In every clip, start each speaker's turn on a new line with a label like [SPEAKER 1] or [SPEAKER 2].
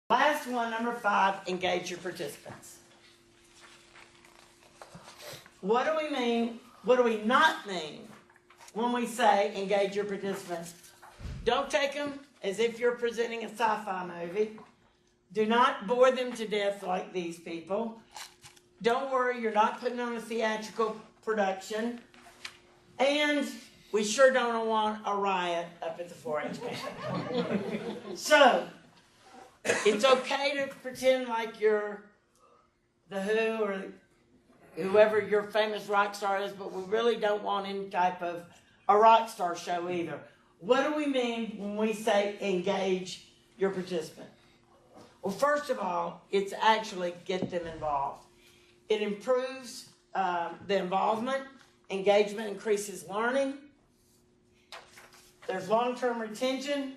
[SPEAKER 1] Last one, number 5, engage your participants. What do we mean? What do we not mean when we say engage your participants? Don't take them as if you're presenting a sci-fi movie. Do not bore them to death like these people. Don't worry, you're not putting on a theatrical production. And we sure don't want a riot up at the 4-H camp. So, it's okay to pretend like you're the Who or whoever your famous rock star is, but we really don't want any type of a rock star show either. What do we mean when we say engage your participant? Well, first of all, it's actually get them involved. It improves the involvement. Engagement increases learning. There's long-term retention.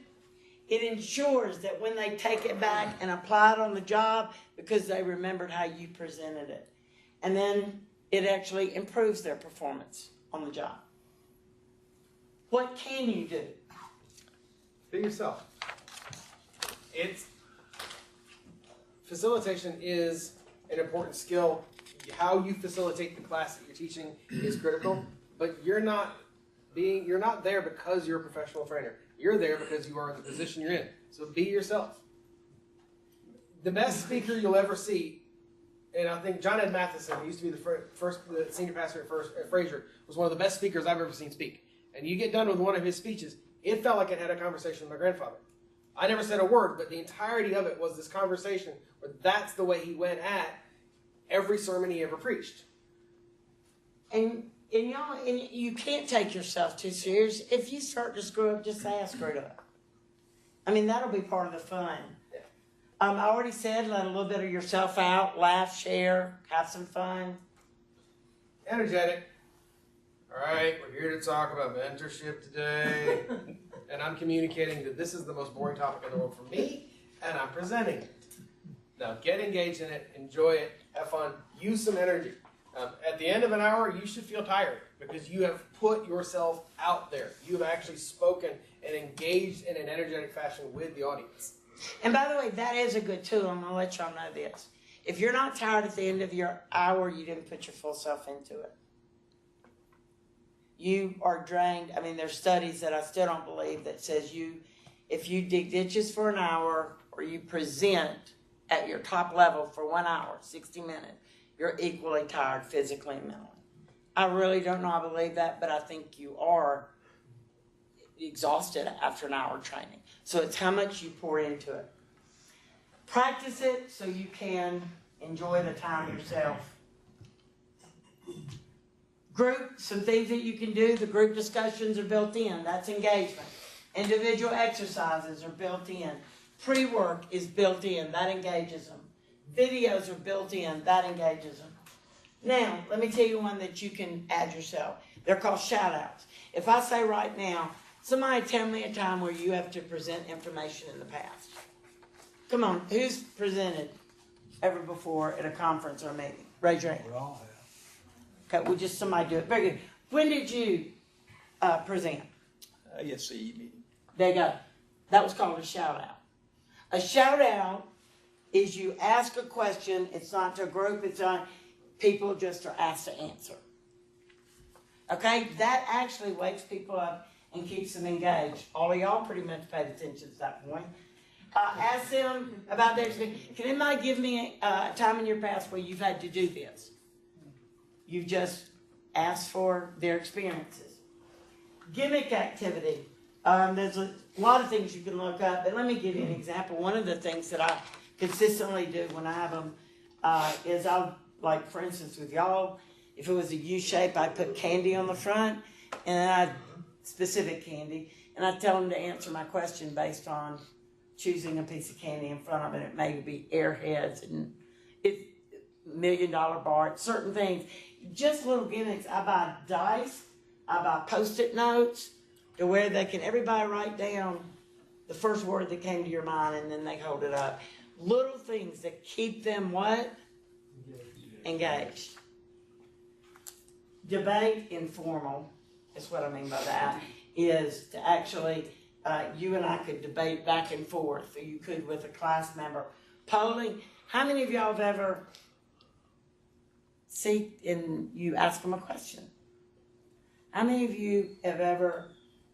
[SPEAKER 1] It ensures that when they take it back and apply it on the job, because they remembered how you presented it. And then it actually improves their performance on the job. What can you do?
[SPEAKER 2] Be yourself. Facilitation is an important skill. How you facilitate the class that you're teaching is critical, but you're not there because you're a professional trainer. You're there because you are in the position you're in. So be yourself. The best speaker you'll ever see, and I think John Ed Matheson, who used to be the senior pastor at Fraser, was one of the best speakers I've ever seen speak. And you get done with one of his speeches, it felt like it had a conversation with my grandfather. I never said a word, but the entirety of it was this conversation where that's the way he went at every sermon he ever preached.
[SPEAKER 1] And y'all, you can't take yourself too serious. If you start to screw up, just say I screwed up. I mean, that'll be part of the fun.
[SPEAKER 2] Yeah.
[SPEAKER 1] I already said, let a little bit of yourself out, laugh, share, have some fun.
[SPEAKER 2] Energetic. All right, we're here to talk about mentorship today. And I'm communicating that this is the most boring topic in the world for me, and I'm presenting it. Now, get engaged in it, enjoy it, have fun, use some energy. At the end of an hour, you should feel tired because you have put yourself out there. You have actually spoken and engaged in an energetic fashion with the audience.
[SPEAKER 1] And by the way, that is a good tool. I'm going to let y'all know this. If you're not tired at the end of your hour, you didn't put your full self into it. You are drained. I mean, there's studies that I still don't believe that says if you dig ditches for an hour or you present at your top level for 1 hour, 60 minutes, you're equally tired physically and mentally. I really don't know I believe that, but I think you are exhausted after an hour training. So it's how much you pour into it. Practice it so you can enjoy the time yourself. Group, some things that you can do. The group discussions are built in. That's engagement. Individual exercises are built in. Pre-work is built in. That engages them. Videos are built in. That engages them. Now, let me tell you one that you can add yourself. They're called shout-outs. If I say right now, somebody tell me a time where you have to present information in the past. Come on, who's presented ever before at a conference or a meeting? Raise your hand.
[SPEAKER 3] We all have.
[SPEAKER 1] Okay, well, just somebody do it. Very good. When did you present?
[SPEAKER 3] Yes, meeting.
[SPEAKER 1] There you go. That was called a shout-out. A shout-out is you ask a question. It's not to a group. It's not people just are asked to answer. Okay? That actually wakes people up and keeps them engaged. All of y'all pretty much paid attention at that point. Ask them about their experience. Can anybody give me a time in your past where you've had to do this? You've just asked for their experiences. Gimmick activity. There's a lot of things you can look up, but let me give you an example. One of the things that I consistently do when I have them is I'll, like for instance with y'all, if it was a U shape, I'd put candy on the front, and then I'd specific candy, and I'd tell them to answer my question based on choosing a piece of candy in front of it. It may be Airheads and it's $1 million bar, certain things. Just little gimmicks. I buy dice. I buy Post-it notes to where they can everybody write down the first word that came to your mind and then they hold it up. Little things that keep them what? Engaged. Debate informal is what I mean by that. Is to actually, you and I could debate back and forth, or you could with a class member polling. How many of y'all have ever seen and you ask them a question? How many of you have ever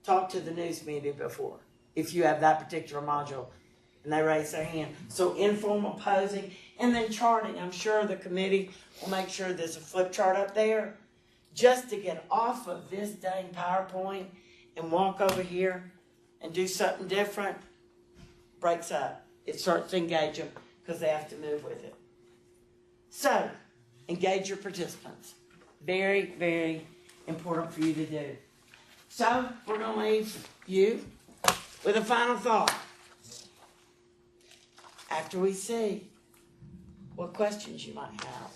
[SPEAKER 1] talked to the news media before? If you have that particular module and they raise their hand. So informal posing and then charting. I'm sure the committee will make sure there's a flip chart up there just to get off of this dang PowerPoint and walk over here and do something different. Breaks up. It starts to engage them because they have to move with it. So, engage your participants. Very, very important for you to do. So, we're going to leave you with a final thought. After we see what questions you might have.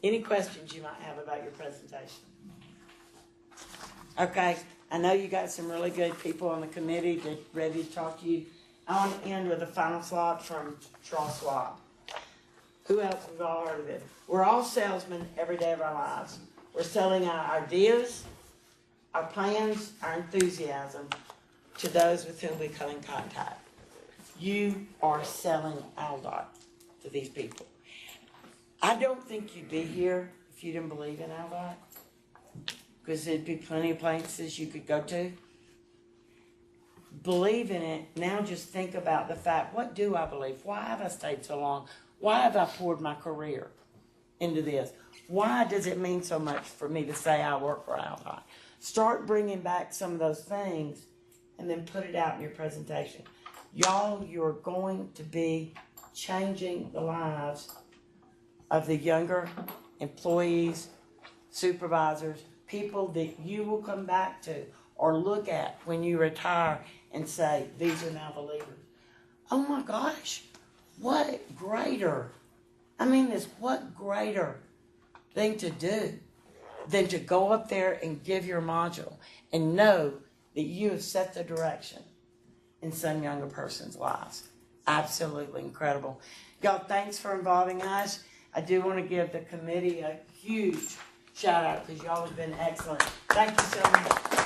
[SPEAKER 1] Any questions you might have about your presentation. Okay, I know you got some really good people on the committee that ready to talk to you. I want to end with a final thought from Charles Schwab. Who else? We've all heard of it. We're all salesmen every day of our lives. We're selling our ideas, our plans, our enthusiasm to those with whom we come in contact. You are selling Aldott to these people. I don't think you'd be here if you didn't believe in Aldott, because there'd be plenty of places you could go to. Believe in it. Now just think about the fact, what do I believe? Why have I stayed so long? Why have I poured my career into this? Why does it mean so much for me to say I work for Aldott? Start bringing back some of those things and then put it out in your presentation. Y'all, you're going to be changing the lives of the younger employees, supervisors, people that you will come back to or look at when you retire and say, these are now the leaders. Oh my gosh, what greater, what greater thing to do than to go up there and give your module and know that you have set the direction in some younger person's lives. Absolutely incredible. Y'all, thanks for involving us. I do want to give the committee a huge shout out because y'all have been excellent. Thank you so much.